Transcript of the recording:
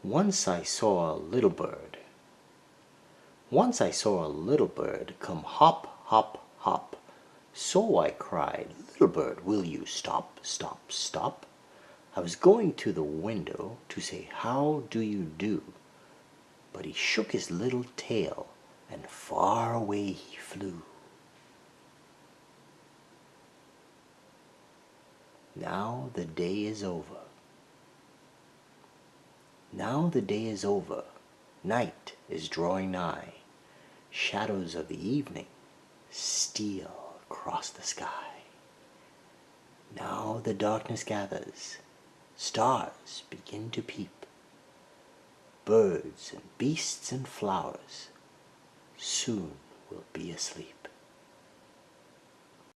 Once I saw a little bird. Once I saw a little bird come hop, hop, hop. So I cried, "Little bird, will you stop, stop, stop?" I was going to the window to say, "How do you do?" But he shook his little tail, and far away he flew. Now the day is over. Now the day is over. Night is drawing nigh. Shadows of the evening steal across the sky. Now the darkness gathers. Stars begin to peep. Birds and beasts and flowers soon will be asleep.